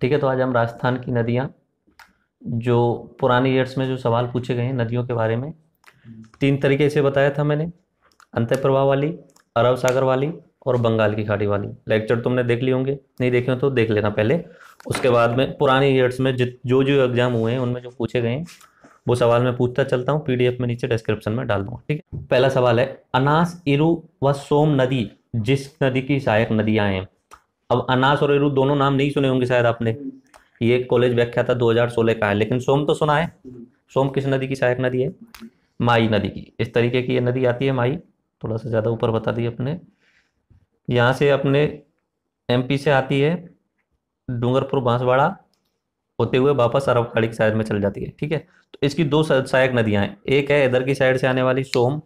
ठीक है, तो आज हम राजस्थान की नदियाँ, जो पुरानी ईयर्स में जो सवाल पूछे गए हैं नदियों के बारे में, 3 तरीके से बताया था मैंने। अंतःप्रवाह वाली, अरब सागर वाली और बंगाल की खाड़ी वाली। लेक्चर तुमने देख लिए होंगे, नहीं देखे हो तो देख लेना पहले। उसके बाद में पुरानी ईयर्स में जो जो एग्जाम हुए हैं उनमें जो पूछे गए हैं वो सवाल मैं पूछता चलता हूँ, पीडीएफ में नीचे डिस्क्रिप्शन में डाल दूंगा। ठीक है, पहला सवाल है, अनास, इरु व सोम नदी जिस नदी की सहायक नदियां हैं। अब अनास और इरु दोनों नाम नहीं सुने होंगे शायद आपने, ये कॉलेज व्याख्याता 2016 का है, लेकिन सोम तो सुना है। सोम किस नदी की सहायक नदी है? माई नदी की। इस तरीके की ये नदी आती है माई, थोड़ा सा ज़्यादा ऊपर बता दी अपने, यहाँ से अपने एमपी से आती है, डूंगरपुर बांसवाड़ा होते हुए वापस अरब खाड़ी की साइड में चल जाती है। ठीक है, तो इसकी 2 सहायक नदियां हैं, एक है इधर की साइड से आने वाली सोम,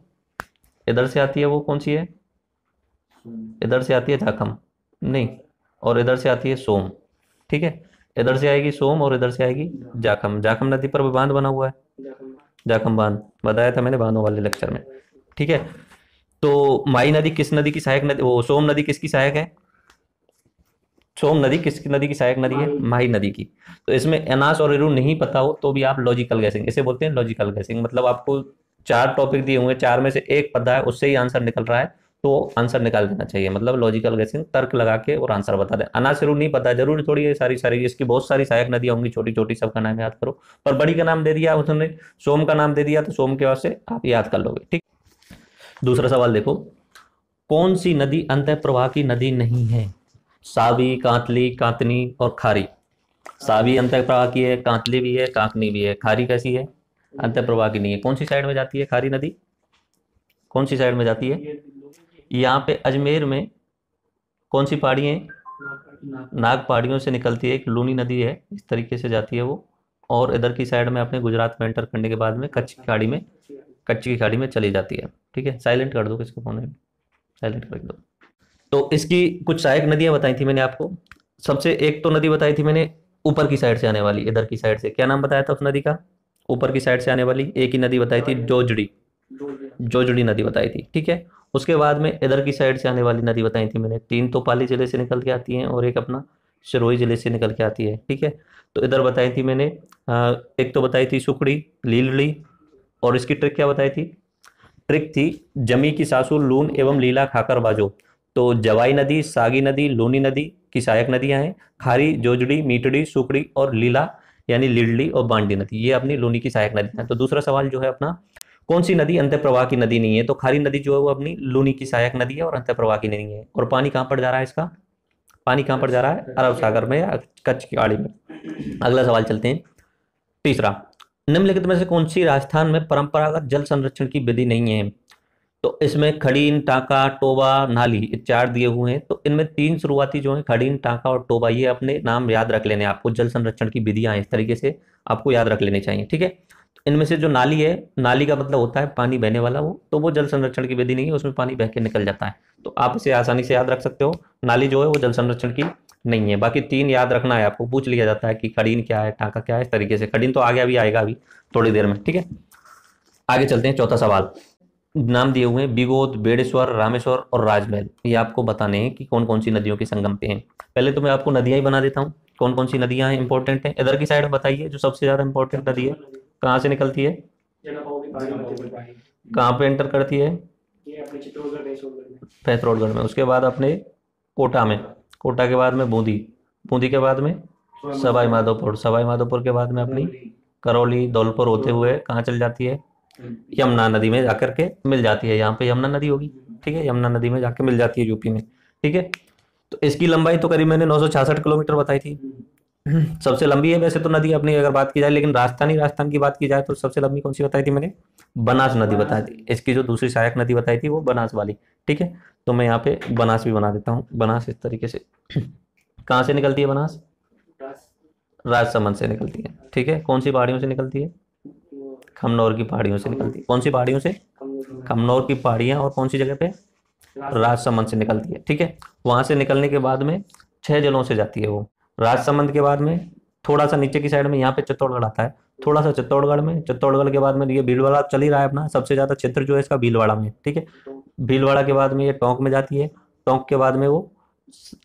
इधर से आती है वो कौन सी है, इधर से आती है झाकम, नहीं, और इधर से आती है सोम। ठीक है, इधर से आएगी सोम और इधर से आएगी जाखम। जाखम नदी पर भी बांध बना हुआ है, जाखम बांध बताया था मैंने बांधों वाले लेक्चर में। ठीक है, तो माई नदी किस नदी की सहायक नदी, वो सोम नदी किसकी सहायक है? सोम नदी किस नदी की सहायक नदी है? माही नदी की। तो इसमें एनास और इरु नहीं पता हो तो भी आप लॉजिकल गैसिंग, इसे बोलते हैं लॉजिकल गैसिंग, मतलब आपको 4 टॉपिक दिए हुए, 4 में से एक पता है, उससे ही आंसर निकल रहा है तो आंसर निकाल देना चाहिए। मतलब लॉजिकल गैसिंग, तर्क लगा के और आंसर बता दें। अनास इरु नहीं पता है, जरूरी थोड़ी है सारी सारी, इसकी बहुत सारी सहायक नदियां होंगी छोटी छोटी, सबका नाम याद करो। पर बड़ी का नाम दे दिया उसने, सोम का नाम दे दिया, तो सोम के बाद से आप याद कर लोगे। ठीक, दूसरा सवाल देखो, कौन सी नदी अंतः प्रवाह की नदी नहीं है? सावी, कांतली, कांतनी और खारी। सावी अंतः प्रवाह की है, कांतली भी है, कांकनी भी है। खारी कैसी है? अंतः प्रवाह की नहीं है। कौन सी साइड में जाती है खारी नदी? कौन सी साइड में जाती है? यहाँ पे अजमेर में कौन सी पहाड़ी है? नाग पहाड़ियों से निकलती है, एक लूनी नदी है, इस तरीके से जाती है वो, और इधर की साइड में अपने गुजरात में एंटर करने के बाद में कच्छ की खाड़ी में, कच्छ की खाड़ी में चली जाती है। ठीक है, साइलेंट कर दो किसको फोन है, साइलेंट कर दो। तो इसकी कुछ सहायक नदियां बताई थी मैंने आपको। सबसे एक तो नदी बताई थी मैंने ऊपर की साइड से आने वाली, इधर की साइड से, क्या नाम बताया था उस नदी का? ऊपर की साइड से आने वाली एक ही नदी बताई थी, जोजड़ी, जोजड़ी नदी बताई थी। ठीक है, उसके बाद में इधर की साइड से आने वाली नदी बताई थी मैंने, 3 तो पाली जिले से निकल के आती हैं और एक अपना सिरोही जिले से निकल के आती है। ठीक है, तो इधर बताई थी मैंने, एक तो बताई थी सुकड़ी, लीलड़ी, और इसकी ट्रिक क्या बताई थी? ट्रिक थी जमी की सासू, लून एवं लीला खाकर बाजो। तो जवाई नदी, सागी नदी, लूनी नदी की सहायक नदियां हैं। खारी, जोजड़ी, मीटड़ी, सुकड़ी और लीला यानी लीलड़ी और बांडी नदी, ये अपनी लूनी की सहायक नदी है। तो दूसरा सवाल जो है अपना, कौन सी नदी अंतः प्रवाह की नदी नहीं है? तो खारी नदी जो है वो अपनी लूनी की सहायक नदी है और अंतः प्रवाह की नहीं है। और पानी कहाँ पर जा रहा है इसका? पानी कहाँ पर जा रहा है? अरब सागर में या कच्छ की खाड़ी में। अगला सवाल चलते हैं, तीसरा, निम्नलिखित में से कौन सी राजस्थान में परंपरागत जल संरक्षण की विधि नहीं है? तो इसमें खड़ीन, टांका, टोबा, नाली, ये 4 दिए हुए हैं। तो इनमें 3 शुरुआती जो है खड़ीन, टांका और टोबा, ये अपने नाम याद रख लेने, आपको जल संरक्षण की विधियां हैं इस तरीके से आपको याद रख लेनी चाहिए। ठीक है, तो इनमें से जो नाली है, नाली का मतलब होता है पानी बहने वाला, वो तो वो जल संरक्षण की विधि नहीं है, उसमें पानी बह के निकल जाता है। तो आप इसे आसानी से याद रख सकते हो, नाली जो है वो जल संरक्षण की नहीं है। बाकी 3 याद रखना है आपको, पूछ लिया जाता है कि खड़ीन क्या है, टांका क्या है, इस तरीके से। खड़ीन तो आगे अभी आएगा अभी थोड़ी देर में। ठीक है, आगे चलते हैं, चौथा सवाल, नाम दिए हुए हैं बिगोद, बेड़ेश्वर, रामेश्वर और राजमहल, ये आपको बताने हैं कि कौन कौन सी नदियों के संगम पे हैं। पहले तो मैं आपको नदियां ही बना देता हूँ, कौन कौन सी नदियां हैं इंपॉर्टेंट है। इधर की साइड में बताइए जो सबसे ज्यादा इंपॉर्टेंट नदी है, कहाँ से निकलती है, कहाँ पे एंटर करती है? भैंसरोडगढ़ में। उसके बाद अपने कोटा में, कोटा के बाद में बूंदी, बूंदी के बाद में सवाई माधोपुर, सवाई माधोपुर के बाद में अपनी करौली, धौलपुर होते हुए कहाँ चल जाती है? यमुना नदी में जाकर के मिल जाती है, यहाँ पे यमुना नदी होगी। ठीक है, यमुना नदी में जाके मिल जाती है यूपी में। ठीक है, तो इसकी लंबाई तो करीब मैंने 966 किलोमीटर बताई थी। सबसे लंबी है वैसे तो नदी अपनी अगर बात की जाए, लेकिन राजस्थान की बात की जाए तो सबसे लंबी कौन सी बताई थी मैंने? बनास नदी बताई थी। इसकी जो दूसरी सहायक नदी बताई थी वो बनास वाली। ठीक है, तो मैं यहाँ पे बनास भी बना देता हूँ। बनास इस तरीके से कहाँ से निकलती है बनास? राजसमंद से निकलती है। ठीक है, कौन सी पहाड़ियों से निकलती है? खमनौर की पहाड़ियों से निकलती है। कौन सी पहाड़ियों से? खमनौर की पहाड़ियां, और कौन सी जगह पे? राजसमंद से निकलती है। ठीक है, वहां से निकलने के बाद में 6 जिलों से जाती है वो। राजसमंद के बाद में थोड़ा सा नीचे की साइड में यहाँ पे चित्तौड़गढ़ आता है, थोड़ा सा चित्तौड़गढ़ में, चित्तौड़गढ़ के बाद में ये भीलवाड़ा चल ही रहा है अपना, सबसे ज्यादा क्षेत्र जो है इसका भीलवाड़ा में। ठीक है, भीलवाड़ा के बाद में ये टोंक में जाती है, टोंक के बाद में वो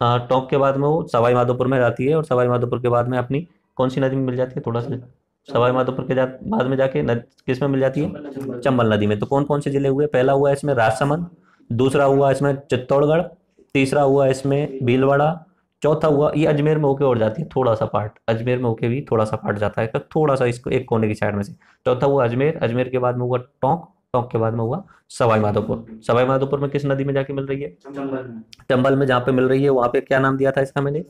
टोंक के बाद में वो सवाई माधोपुर में जाती है, और सवाई माधोपुर के बाद में अपनी कौन सी नदी में मिल जाती है, थोड़ा सा सवाई माधोपुर के बाद में जाके किस में मिल जाती है, चंबल नदी में। तो कौन कौन से जिले हुए, पहला हुआ इसमें राजसमंद, दूसरा हुआ इसमें चित्तौड़गढ़, तीसरा हुआ इसमें भीलवाड़ा, चौथा हुआ ये अजमेर में होके और जाती है थोड़ा सा पार्ट, अजमेर में होके भी थोड़ा सा पार्ट जाता है, तो थोड़ा सा इसको एक कोने की साइड में से। चौथा हुआ अजमेर, अजमेर के बाद में हुआ टोंक, टोंक के बाद में हुआ सवाई माधोपुर। सवाई माधोपुर में किस नदी में जाके मिल रही है, चंबल में। जहाँ पे मिल रही है वहां पे क्या नाम दिया था इसका मैंने,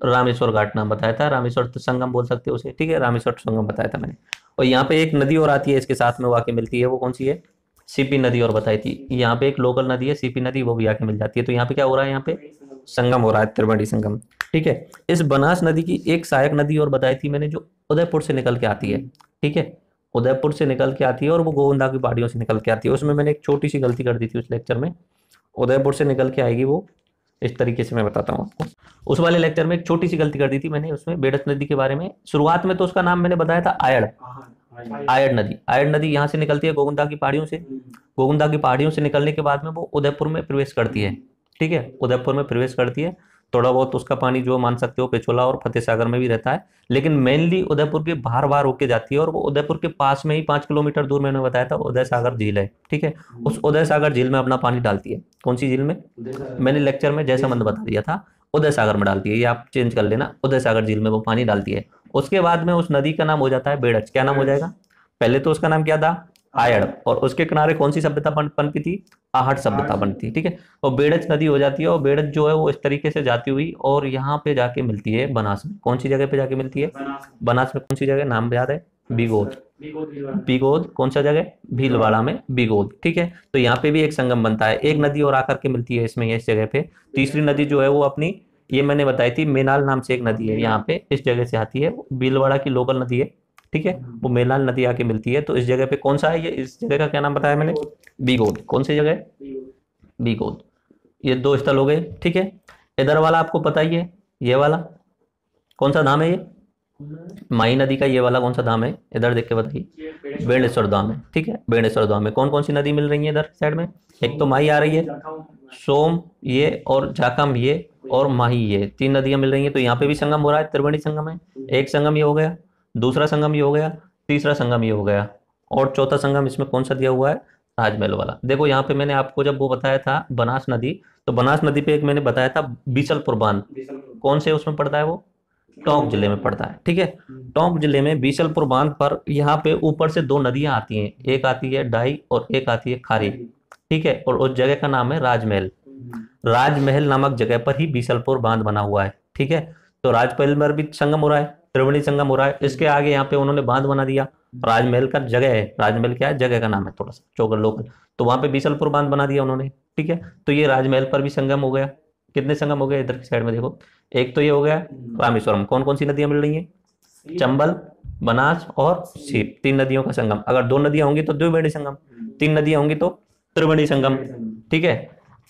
रामेश्वर घाट नाम बताया था, रामेश्वर संगम बोल सकते हो उसे, ठीक है, रामेश्वर संगम बताया था मैंने। और यहाँ पे एक नदी और आती है इसके साथ में, वो आके मिलती है, वो कौन सी है, सीपी नदी और बताई थी। यहाँ पे एक लोकल नदी है सीपी नदी, वो भी आके मिल जाती है। तो यहाँ पे क्या हो रहा है, यहाँ पे संगम हो रहा है, त्रिवेणी संगम, ठीक है। इस बनास नदी की एक सहायक नदी और बताई थी मैंने, जो उदयपुर से निकल के आती है, ठीक है, उदयपुर से निकल के आती है और वो गोविंदा की पहाड़ियों से निकल के आती है। उसमें मैंने एक छोटी सी गलती कर दी थी उस लेक्चर में, उदयपुर से निकल के आएगी वो, इस तरीके से मैं बताता हूँ आपको। उस वाले लेक्चर में एक छोटी सी गलती कर दी थी मैंने, उसमें बेड़च नदी के बारे में। शुरुआत में तो उसका नाम मैंने बताया था आयड़, आयड़ नदी। आयड़ नदी यहाँ से निकलती है गोविंदा की पहाड़ियों से, गोविंदा की पहाड़ियों से निकलने के बाद में वो उदयपुर में प्रवेश करती है, ठीक है, उदयपुर में प्रवेश करती है। थोड़ा बहुत उसका पानी जो मान सकते हो पिछोला और फतेह सागर में भी रहता है, लेकिन मेनली उदयपुर के बाहर बाहर होके जाती है। और वो उदयपुर के पास में ही 5 किलोमीटर दूर मैंने बताया था उदय सागर झील है, ठीक है, उस उदय सागर झील में अपना पानी डालती है। कौन सी झील में, मैंने लेक्चर में जैसा मंद बता दिया था, उदय सागर में डालती है, ये आप चेंज कर लेना, उदय सागर झील में वो पानी डालती है। उसके बाद में उस नदी का नाम हो जाता है बेड़च। क्या नाम हो जाएगा, पहले तो उसका नाम क्या था, आयड़, और उसके किनारे कौन सी सभ्यता पनपी थी, आहट सभ्यता बनती, ठीक है। और बेड़च नदी हो जाती है, और बेड़च जो है वो इस तरीके से जाती हुई और यहाँ पे जाके मिलती है बनास में। कौन सी जगह पे जाके मिलती है, बनास में कौन सी जगह, नाम याद है, बिगोद, बिगोद कौन सा जगह, भीलवाड़ा में बिगोद, ठीक है। तो यहाँ पे भी एक संगम बनता है, एक नदी और आकर के मिलती है इसमें, इस जगह पे। तीसरी नदी जो है वो अपनी, ये मैंने बताई थी, मेनाल नाम से एक नदी है यहाँ पे, इस जगह से आती है, भीलवाड़ा की लोकल नदी है, ठीक है, वो मेनाल नदी आके मिलती है। तो इस जगह पे कौन सा है ये, इस जगह का क्या नाम बताया मैंने, बिगोद। कौन सी जगह, बिगोद। ये दो स्थल हो गए, ठीक है। इधर वाला आपको पता ही है, ये वाला कौन सा धाम है, ये माही नदी का ये वाला कौन सा धाम है, इधर देख के बताइए, बेणेश्वर धाम है, ठीक है, बेणेश्वर धाम में कौन कौन सी नदी मिल रही है इधर साइड में, एक तो माही आ रही है, सोम ये, और झाकम ये, और माही ये, 3 नदियां मिल रही हैं। तो यहाँ पे भी संगम हो रहा है, त्रिवेणी संगम है। एक संगम ये हो गया, दूसरा संगम ये हो गया, तीसरा संगम ये हो गया, और चौथा संगम इसमें कौन सा दिया हुआ है, राजमहल वाला। देखो यहाँ पे मैंने आपको जब वो बताया था बनास नदी, तो बनास नदी पे एक मैंने बताया था बीसलपुर बांध, कौन से उसमें पड़ता है वो, टोंक जिले में पड़ता है, ठीक है। टोंक जिले में बीसलपुर बांध पर यहाँ पे ऊपर से 2 नदियां आती हैं, एक आती है डाई और एक आती है खारी, ठीक है, और उस जगह का नाम है राजमहल। राजमहल नामक जगह पर ही बीसलपुर बांध बना हुआ है, ठीक है। तो राजमहल में भी संगम हो रहा है, त्रिवेणी संगम हो रहा है, इसके आगे यहाँ पे उन्होंने बांध बना दिया। राजमहल का जगह है, राजमहल क्या है, जगह का नाम है थोड़ा सा चौकर लोकल, तो वहां पे बीसलपुर बांध बना दिया उन्होंने, ठीक है। तो ये राजमहल पर भी संगम हो गया। कितने संगम हो गए इधर की साइड में देखो, एक तो ये हो गया रामेश्वरम। कौन कौन सी नदियां मिल रही हैं, चंबल, बनास और सीप, 3 नदियों का संगम। अगर 2 नदियां होंगी तो द्विवेणी संगम, 3 नदियां होंगी तो त्रिवेणी संगम, ठीक है।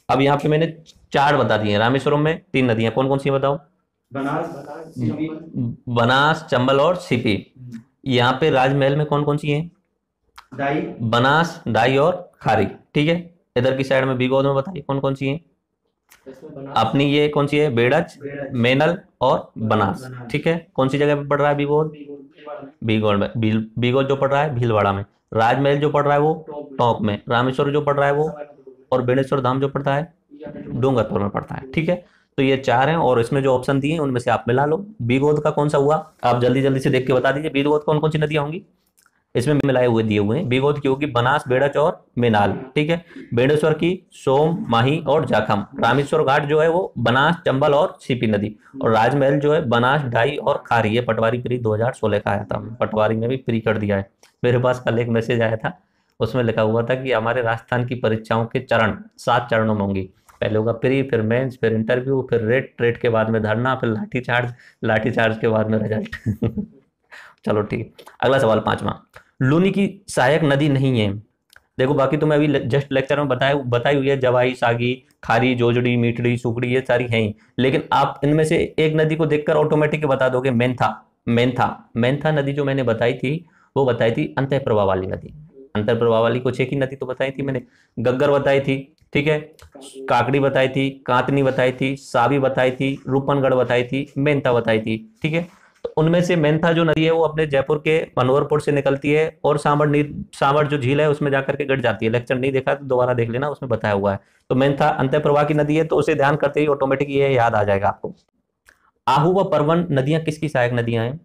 अब यहाँ पे मैंने 4 बता दिए, रामेश्वरम में 3 नदियां, कौन कौन सी बताओ, बनास, चंबल और सीपी। यहाँ पे राजमहल में कौन कौन सी हैं, डाई, बनास, डाई और खारी, ठीक है। इधर की साइड में बिगोद में बताइए कौन कौन सी हैं, अपनी ये कौन सी है, बेड़च, मेनल और बनास, ठीक है। कौन सी जगह पे पड़ रहा है बिगोद, बिगोद में, बिगोद जो पड़ रहा है भीलवाड़ा में, राजमहल जो पड़ रहा है वो टोंक में, रामेश्वर जो पड़ रहा है वो, और बेणेश्वर धाम जो पड़ता है डूंगरपुर में पड़ता है, ठीक है। तो ये 4 हैं, और इसमें जो ऑप्शन दिए हैं उनमें से आप मिला लो। बिगोद का कौन सा हुआ, आप जल्दी जल्दी से देख के बता दीजिए, बिगोद कौन कौन सी नदियां होंगी, इसमें मिलाए हुए दिए हुए हैं। बिगोद की होगी बनास, बेड़च और मेनाल, ठीक है। बेणेश्वर की सोम, माही और जाखम। रामेश्वर घाट जो है वो बनास, चंबल और सीपी नदी। और राजमहल जो है बनास, डाई और खारी। ये पटवारी प्री 2016 का आया था, पटवारी में भी प्री कर दिया है। मेरे पास कल एक मैसेज आया था, उसमें लिखा हुआ था कि हमारे राजस्थान की परीक्षाओं के चरण 7 चरणों में होंगी। पहले होगा प्री, फिर मेंस, फिर इंटरव्यू, फिर रेट के बाद में धरना, फिर लाठीचार्ज के बाद में रिजल्ट। चलो ठीक। अगला सवाल 5वां, लूनी की सहायक नदी नहीं है। देखो बाकी तो मैं अभी जस्ट लेक्चर में बताई हुई है, जवाई, सागी, खारी, जोजड़ी, मीठड़ी, सुकड़ी, ये सारी हैं ही। लेकिन आप इनमें से एक नदी को देखकर ऑटोमेटिक बता दोगे, मेंथा नदी जो मैंने बताई थी, वो बताई थी अंतः प्रवाह वाली नदी। अंतर प्रवाह वाली कुछ एक ही नदी तो बताई थी मैंने, गग्गर बताई थी, ठीक है, काकड़ी बताई थी, कांतनी बताई थी, साबी बताई थी, रूपनगढ़ बताई थी, मेंथा बताई थी। ठीक है, तो उनमें से मेंथा जो नदी है वो अपने जयपुर के मनोहरपुर से निकलती है और सांबर जो झील है उसमें जाकर के गट जाती है। लेक्चर नहीं देखा तो दोबारा देख लेना, उसमें बताया हुआ है। तो मेंथा अंतः प्रवाह की नदी है, तो उसे ध्यान करते ही ऑटोमेटिक ये याद आ जाएगा आपको। आहू व परवन नदियां किसकी सहायक नदियां हैं?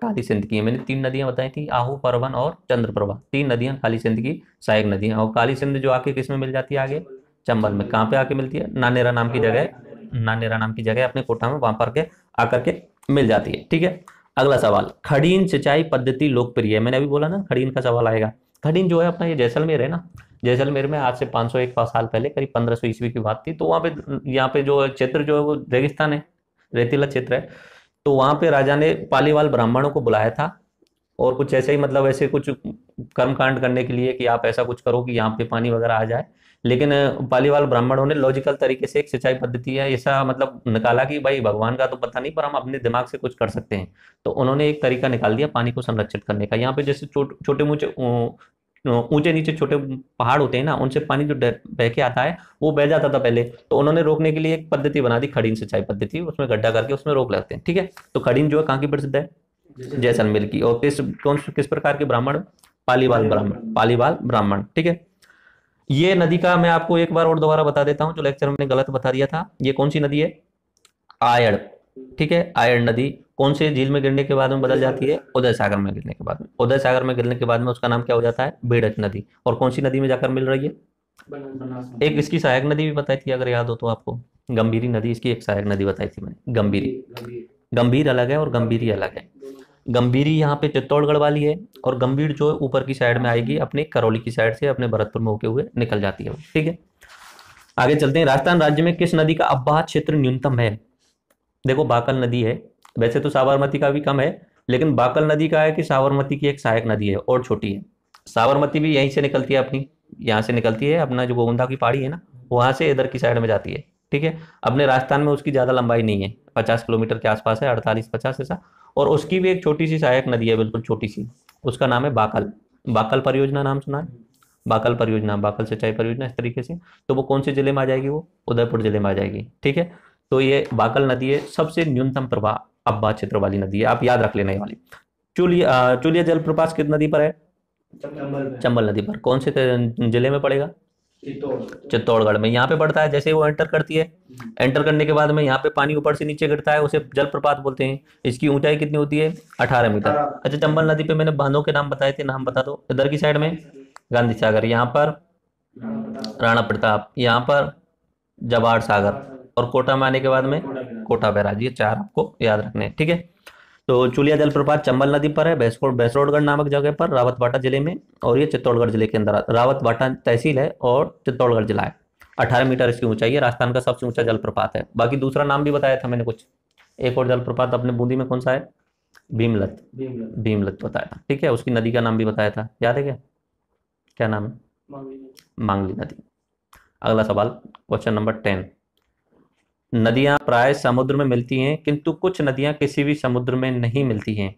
काली सिंध की। मैंने 3 नदियां बताई थी, आहू, परवन और चंद्रप्रभा। 3 नदियां काली सिंध की सहायक नदियां। और काली सिंध जो आके किस में मिल जाती है? आगे चंबल में। कहाँ पे आके मिलती है? नानेरा नाम की जगह, नानेरा नाम की जगह अपने कोटा में, वहां पर के आकर के मिल जाती है। ठीक है, अगला सवाल, खड़ीन सिंचाई पद्धति लोकप्रिय है। मैंने अभी बोला ना खड़ीन का सवाल आएगा। खड़ीन जो है अपना ये जैसलमेर है ना, जैसलमेर में आज से 501 साल पहले, करीब 1500 ईस्वी की बात थी, तो वहां पे, यहाँ पे जो क्षेत्र जो है वो रेगिस्तान है, रेतीला क्षेत्र है। तो वहां पे राजा ने पालीवाल ब्राह्मणों को बुलाया था और कुछ ऐसे ही, मतलब ऐसे कुछ कर्मकांड करने के लिए कि आप ऐसा कुछ करो कि यहाँ पे पानी वगैरह आ जाए। लेकिन पालीवाल ब्राह्मणों ने लॉजिकल तरीके से एक सिंचाई पद्धति है ऐसा मतलब निकाला कि भाई भगवान का तो पता नहीं पर हम अपने दिमाग से कुछ कर सकते हैं। तो उन्होंने एक तरीका निकाल दिया पानी को संरक्षित करने का। यहाँ पे जैसे छोटे ऊंचे ऊंचे नीचे छोटे पहाड़ होते हैं ना, उनसे पानी जो बह के आता है वो बह जाता था पहले, तो उन्होंने रोकने के लिए एक पद्धति बना दी, खड़ीन सिंचाई पद्धति। उसमें गड्ढा करके उसमें रोक लेते हैं। ठीक है, तो खड़ीन जो है कहाँ की प्रसिद्ध है? जैसलमेर की। और किस प्रकार के ब्राह्मण? पालीवाल ब्राह्मण, पालीवाल ब्राह्मण। ठीक है, ये नदी का मैं आपको एक बार और दोबारा बता देता हूं, जो लेक्चर मैंने गलत बता दिया था। ये कौन सी नदी है? आयड़। ठीक है, आयड़ नदी कौन से झील में गिरने के बाद में बदल जाती है? उदय सागर में गिरने के बाद में। उदय सागर में गिरने के बाद में उसका नाम क्या हो जाता है? बेड़च नदी। और कौन सी नदी में जाकर मिल रही है? एक इसकी सहायक नदी भी बताई थी अगर याद हो तो आपको, गंभीरी नदी इसकी एक सहायक नदी बताई थी मैंने, गंभीरी। गंभीर अलग है और गंभीरी अलग है। गंभीरी यहाँ पे चित्तौड़गढ़ वाली है और गंभीर जो है ऊपर की साइड में आएगी, अपने करौली की साइड से अपने भरतपुर में होके हुए निकल जाती है। ठीक है, आगे चलते हैं। राजस्थान राज्य में किस नदी का अववाह क्षेत्र न्यूनतम है? देखो बाकल नदी है, वैसे तो साबरमती का भी कम है, लेकिन बाकल नदी का है कि साबरमती की एक सहायक नदी है और छोटी है। साबरमती भी यहीं से निकलती है अपनी, यहाँ से निकलती है अपना जो गोविंदा की पहाड़ी है ना, वहां से इधर की साइड में जाती है। ठीक है, अपने राजस्थान में उसकी ज्यादा लंबाई नहीं है, 50 किलोमीटर के आसपास है, 48-50 ऐसा। और उसकी भी एक छोटी सी सहायक नदी है, बिल्कुल छोटी सी, उसका नाम है बाकल। बाकल परियोजना नाम सुना है? बाकल परियोजना, बाकल सिंचाई परियोजना, इस तरीके से। तो वो कौन से जिले में आ जाएगी? वो उदयपुर जिले में आ जाएगी। ठीक है, तो ये बाकल नदी है, सबसे न्यूनतम प्रवाह अब्बा क्षेत्र वाली नदी है, आप याद रख लेना ये वाली। चुलिया जलप्रपात किस नदी पर है? चंबल नदी पर। कौन से जिले में पड़ेगा? चित्तौड़गढ़ में। यहाँ पे पड़ता है, जैसे वो एंटर करती है, एंटर करने के बाद में यहाँ पे पानी ऊपर से नीचे गिरता है, उसे जलप्रपात बोलते हैं। इसकी ऊंचाई कितनी होती है? 18 मीटर। अच्छा, चंबल नदी पे मैंने बांधों के नाम बताए थे, नाम बता दो। इधर की साइड में गांधी सागर, यहाँ पर राणा प्रताप, यहाँ पर जवाहर सागर, और कोटा में आने के बाद में कोटा बैराज। ये 4 आपको याद रखने हैं। ठीक है, तो चुलिया जलप्रपात चंबल नदी पर है, भैंसरोडगढ़ नामक जगह पर, रावतबाटा जिले में, और ये चित्तौड़गढ़ जिले के अंदर। रावतबाटा तहसील है और चित्तौड़गढ़ जिला है। 18 मीटर इसकी ऊंचाई है, राजस्थान का सबसे ऊंचा जलप्रपात है। बाकी दूसरा नाम भी बताया था मैंने कुछ, एक और जलप्रपात अपने बूंदी में कौन सा है? भीमलत। भीमलत बताया था। ठीक है, उसकी नदी का नाम भी बताया था, याद है क्या? क्या नाम है? मांगली नदी। अगला सवाल, क्वेश्चन नंबर 10। नदियां प्राय समुद्र में मिलती हैं, किंतु कुछ नदियां किसी भी समुद्र में नहीं मिलती हैं।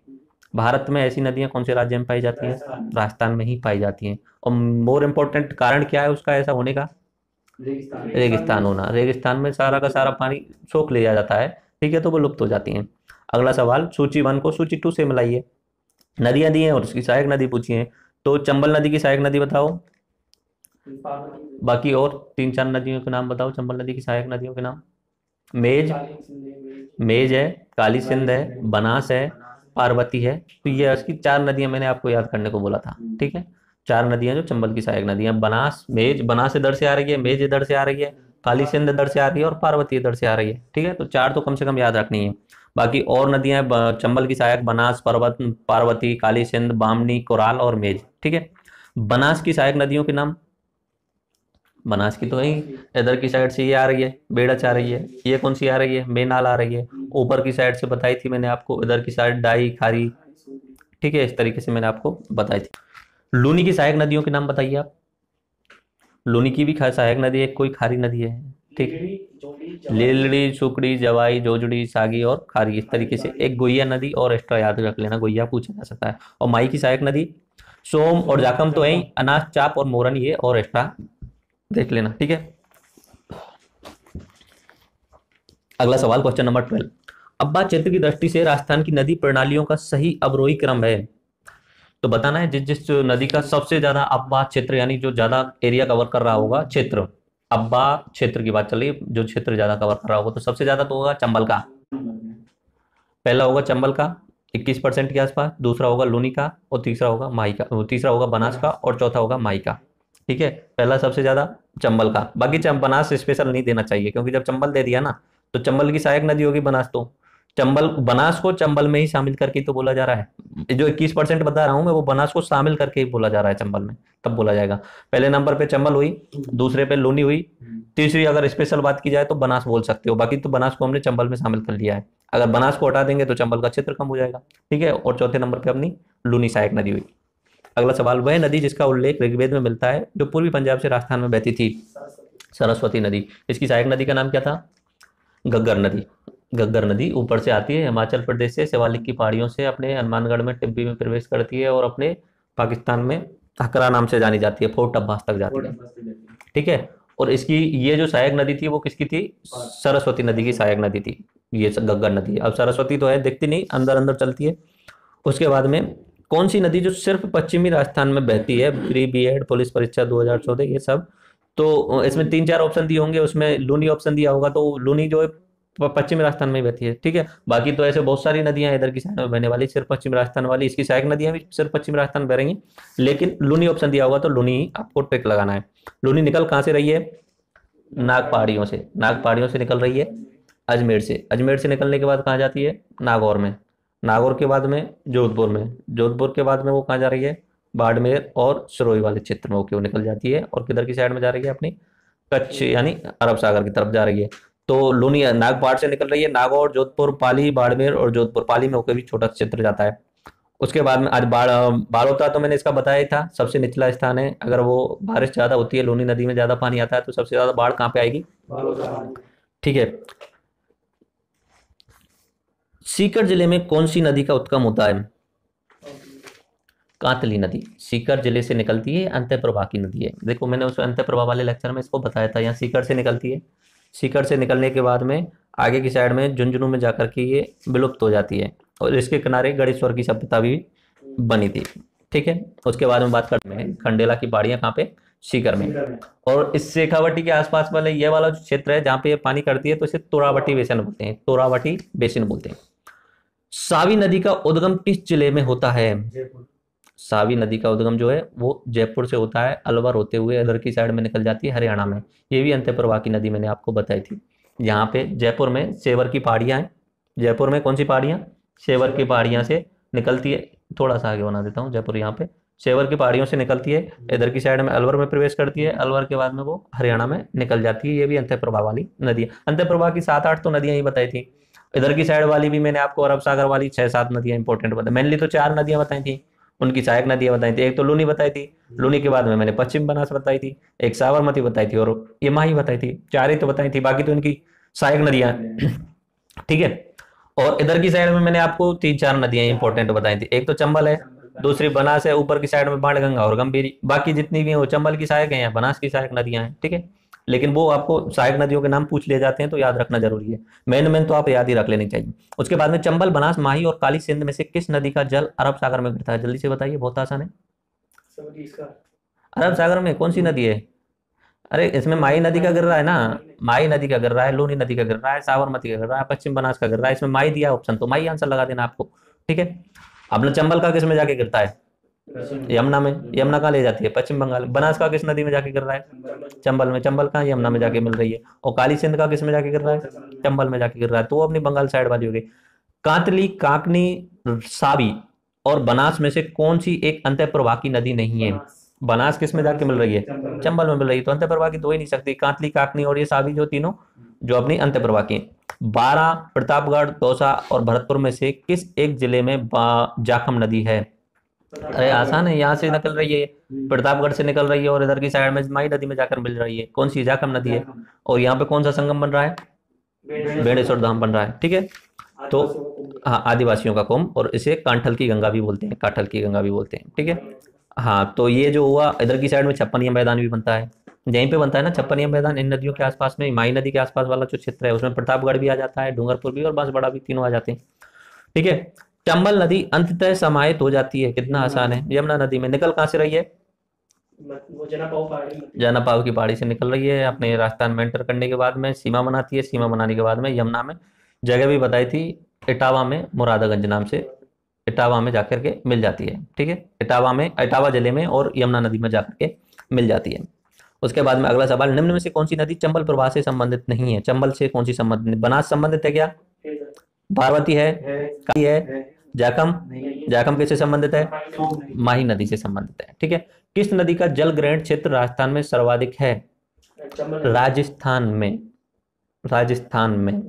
भारत में ऐसी नदियां कौन से राज्य में पाई जाती हैं? राजस्थान में ही पाई जाती हैं। और मोर इम्पोर्टेंट कारण क्या है उसका ऐसा होने का? रेगिस्तान होना। रेगिस्तान में सारा का सारा पानी सोख लिया जाता है। ठीक है, तो वो लुप्त हो जाती हैं। अगला सवाल, सूची 1 को सूची 2 से मिलाइए। नदियां दी हैं और उसकी सहायक नदी पूछी है, तो चंबल नदी की सहायक नदी बताओ, बाकी और 3-4 नदियों के नाम बताओ चंबल नदी की सहायक नदियों के नाम। मेज, मेज है, काली सिंध है, बनास है, पार्वती है। तो ये इसकी 4 नदियां मैंने आपको याद करने को बोला था। ठीक है, 4 नदियां जो चंबल की सहायक नदियां, बनास, मेज, बनास इधर से आ रही है, मेज इधर से आ रही है, काली सिंध इधर से आ रही है और पार्वती इधर से आ रही है। ठीक है, तो 4 तो कम से कम याद रखनी है। बाकी और नदियां चंबल की सहायक बनास, पार्वती, काली सिंध, बामनी, कोराल और मेज। ठीक है, बनास की सहायक नदियों के नाम, बनास की तो वही इधर की साइड से ये आ रही है, बेड़च आ रही है। ये कौन सी आ रही है? मेनाल आ रही है। ऊपर की साइड से बताई थी मैंने आपको, इधर की साइड डाई, खारी। ठीक है, इस तरीके से मैंने आपको बताई थी। लूनी की सहायक नदियों के नाम बताइए आप। लूनी की भी सहायक नदी है, कोई खारी नदी है। ठीक, लीलड़ी, सुकड़ी, जवाई, जोजड़ी, सागी और खारी। इस तरीके से एक गोइया नदी और एक्स्ट्रा याद रख लेना, गोइया पूछा जा सकता है। और माई की सहायक नदी सोम और जाखम तो है, अनाज, चाप और मोरन ये और एक्स्ट्रा देख लेना। ठीक है, अगला सवाल क्वेश्चन नंबर 12, अब्बा क्षेत्र की दृष्टि से राजस्थान की नदी प्रणालियों का सही अवरोही क्रम है। तो बताना है जिस जिस नदी का सबसे ज्यादा अब्बा क्षेत्र, यानी जो ज्यादा एरिया कवर कर रहा होगा क्षेत्र, अब्बा क्षेत्र की बात चल रही है, जो क्षेत्र ज्यादा कवर कर रहा होगा, तो सबसे ज्यादा तो होगा चंबल का। पहला होगा चंबल का 21% के आसपास, दूसरा होगा लूनी का, और तीसरा होगा माही का, तीसरा होगा बनास का, और चौथा होगा माही का। ठीक है, पहला सबसे ज्यादा चंबल का। बाकी बनास स्पेशल नहीं देना चाहिए, क्योंकि जब चंबल दे दिया ना तो चंबल की सहायक नदी होगी बनास, तो चंबल बनास को चंबल में ही शामिल करके तो बोला जा रहा है। जो 21% बता रहा हूं मैं, वो बनास को शामिल करके ही बोला जा रहा है चंबल में, तब बोला जाएगा। पहले नंबर पे चंबल हुई, दूसरे पे लूनी हुई, तीसरी अगर स्पेशल बात की जाए तो बनास बोल सकते हो। बाकी तो बनास को हमने चंबल में शामिल कर लिया है, अगर बनास को हटा देंगे तो चंबल का क्षेत्र कम हो जाएगा। ठीक है, और चौथे नंबर पे अपनी लूनी सहायक नदी हुई। अगला सवाल, वह नदी जिसका उल्लेख ऋग्वेद में मिलता है जो पूर्वी पंजाब से राजस्थान में बहती थी। सरस्वती नदी। इसकी सहायक नदी का नाम क्या था? घग्गर नदी। घग्गर नदी ऊपर से आती है हिमाचल प्रदेश से, शिवालिक की पहाड़ियों से अपने हनुमानगढ़ में टिब्बी में प्रवेश करती है और अपने पाकिस्तान में हकरा नाम से जानी जाती है, फोर्ट अब्बास तक जाती है। ठीक है, और इसकी ये जो सहायक नदी थी वो किसकी थी? सरस्वती नदी की सहायक नदी थी ये घग्गर नदी। अब सरस्वती तो है, दिखती नहीं, अंदर अंदर चलती है। उसके बाद में कौन सी नदी जो सिर्फ पश्चिमी राजस्थान में बहती है? प्री बीएड पुलिस परीक्षा 2014 ये सब। तो इसमें 3-4 ऑप्शन दिए होंगे, उसमें लूनी ऑप्शन दिया होगा, तो लूनी जो है पश्चिमी राजस्थान में ही बहती है। ठीक है, बाकी तो ऐसे बहुत सारी नदियां इधर की साइड में बहने वाली, सिर्फ पश्चिमी राजस्थान वाली, इसकी सहायक नदियां भी सिर्फ पश्चिमी राजस्थान बह रही हैं, लेकिन लूनी ऑप्शन दिया होगा तो लूनी ही आपको टिक लगाना है। लूनी निकल कहाँ से रही है? नाग पहाड़ियों से। नाग पहाड़ियों से निकल रही है अजमेर से। अजमेर से निकलने के बाद कहाँ जाती है? नागौर में। नागौर के बाद में जोधपुर में। जोधपुर के बाद में वो कहाँ जा रही है? बाड़मेर और सिरोही वाले क्षेत्र में होकर वो निकल जाती है, और किधर की साइड में जा रही है? अपनी कच्छ यानी अरब सागर की तरफ जा रही है। तो लूनी नागपाड़ से निकल रही है, नागौर, जोधपुर, पाली, बाड़मेर और जोधपुर। पाली में होकर भी छोटा क्षेत्र जाता है। उसके बाद में आज बाड़ोता तो मैंने इसका बताया ही था, सबसे निचला स्थान है। अगर वो बारिश ज्यादा होती है, लूनी नदी में ज्यादा पानी आता है, तो सबसे ज्यादा बाढ़ कहाँ पे आएगी? ठीक है, सीकर जिले में कौन सी नदी का उद्गम होता है? कांतली नदी सीकर जिले से निकलती है, अंत्य प्रवाह की नदी है। देखो मैंने उस अंत्य प्रवाह वाले लेक्चर में इसको बताया था, यहाँ सीकर से निकलती है। सीकर से निकलने के बाद में आगे की साइड में झुंझुनू में जाकर के ये विलुप्त हो जाती है, और इसके किनारे गणेश्वर की सभ्यता भी बनी थी। ठीक है, उसके बाद में बात करते हैं खंडेला की पहाड़ियाँ कहाँ पे? सीकर में। और इस शेखावटी के आसपास वाले ये वाला जो क्षेत्र है जहाँ पे ये पानी करती है, तो इसे तोरावटी बेसिन बोलते हैं। तोरावटी बेसिन बोलते हैं। सावी नदी का उद्गम किस जिले में होता है? सावी नदी का उद्गम जो है वो जयपुर से होता है, अलवर होते हुए इधर की साइड में निकल जाती है हरियाणा में। ये भी अंत्य प्रवाह की नदी मैंने आपको बताई थी। यहाँ पे जयपुर में सेवर की पहाड़ियाँ हैं। जयपुर में कौन सी पहाड़ियाँ? सेवर की पहाड़ियाँ से निकलती है। थोड़ा सा आगे बना देता हूँ, जयपुर यहाँ पे सेवर की पहाड़ियों से निकलती है, इधर की साइड में अलवर में प्रवेश करती है, अलवर के बाद में वो हरियाणा में निकल जाती है। ये भी अंत्य प्रवाह वाली नदी है। अंत्य प्रवाह की 7-8 तो नदियां ही बताई थी। इधर की साइड वाली भी मैंने आपको अरब सागर वाली 6-7 नदियां इंपॉर्टेंट बताई। मेनली तो 4 नदियां बताई थी, उनकी सहायक नदियां बताई थी। एक तो लूनी बताई थी, लूनी के बाद में मैंने पश्चिम बनास बताई थी, एक साबरमती बताई थी, और ये माही बताई थी। 4 ही तो बताई थी, बाकी तो इनकी सहायक नदियां। ठीक है, और इधर की साइड में मैंने आपको 3-4 नदियां इंपॉर्टेंट बताई थी। एक तो चंबल है, दूसरी बनास है, ऊपर की साइड में बाणगंगा और गंभीरी। बाकी जितनी भी है वो चंबल की सहायक है या बनास की सहायक नदियां हैं। ठीक है, लेकिन वो आपको सहायक नदियों के नाम पूछ लिए जाते हैं, तो याद रखना जरूरी है। मेन तो आप याद ही रख लेनी चाहिए। उसके बाद में चंबल, बनास, माही और काली सिंध में से किस नदी का जल अरब सागर में गिरता है? जल्दी से बताइए, बहुत आसान है। अरब सागर में कौन सी नदी है? अरे इसमें माही नदी का गिर रहा है ना, माही नदी का गिर रहा है, लूनी नदी का गिर रहा है, साबरमती का गिर रहा है, पश्चिम बनास का गिर रहा है। इसमें माही दिया ऑप्शन, तो माही आंसर लगा देना आपको। ठीक है, अपना चंबल का किस में जाके गिरता है? यमुना में। यमुना कहाँ ले जाती है? पश्चिम बंगाल। बनास का किस नदी में जाके गिर रहा है? चंबल में। चंबल कहाँ? यमुना में जाके मिल रही है। और काली सिंध का किस में जाके गिर रहा है? चंबल में जाके गिर रहा है। तो वो अपनी बंगाल साइड वाली हो गई। कांतली, काकनी, सावी और बनास में से कौन सी एक अंत्य प्रवाह की नदी नहीं है? बनास किस में जाके मिल रही है? चंबल में मिल रही है, तो अंत्य प्रवाह की तो ही नहीं सकती। कांतली, काकनी और ये सावी जो तीनों जो अपनी अंत्य प्रवाह की। 12, प्रतापगढ़, दौसा और भरतपुर में से किस एक जिले में जाखम नदी है? अरे आसान है, यहाँ से निकल रही है, प्रतापगढ़ से निकल रही है, और इधर की साइड में माई नदी में जाकर मिल रही है। कौन सी? जाखम नदी है। और यहाँ पे कौन सा संगम बन रहा है? बेणेश्वर धाम बन रहा है। ठीक है, तो हाँ, आदिवासियों का कुंभ, और इसे कांठल की गंगा भी बोलते हैं, काठल की गंगा भी बोलते हैं। ठीक है, हाँ, तो ये जो हुआ, इधर की साइड में छप्पनिया मैदान भी बनता है, यहीं पे बनता है ना छप्पनिया मैदान, इन नदियों के आसपास में, माही नदी के आसपास वाला जो क्षेत्र है उसमें प्रतापगढ़ भी आ जाता है, डूंगरपुर भी और बांसवाड़ा भी, तीनों आ जाते हैं। ठीक है। चंबल नदी अंततः समाहित हो जाती है, कितना आसान है, यमुना नदी में। निकल कहाँ से रही है? वो जनापाव पहाड़ी जनापाव की पहाड़ी से निकल रही है, अपने राजस्थान में एंटर करने के बाद में सीमा बनाती है, सीमा बनाने के बाद में यमुना में, जगह भी बताई थी, इटावा में मुरादागंज नाम से, इटावा में जाकर के मिल जाती है। ठीक है, इटावा में, इटावा जिले में और यमुना नदी में जाकर के मिल जाती है। उसके बाद में अगला सवाल, निम्न में से कौन सी नदी चंबल प्रवाह से संबंधित नहीं है? चंबल से कौन सी संबंधित? बनास संबंधित है क्या? पार्वती है, काली है, जाखम, जाखम किससे संबंधित है? माही नदी से संबंधित है। ठीक है। किस नदी का जल ग्रहण क्षेत्र राजस्थान में सर्वाधिक है? राजस्थान में, राजस्थान में,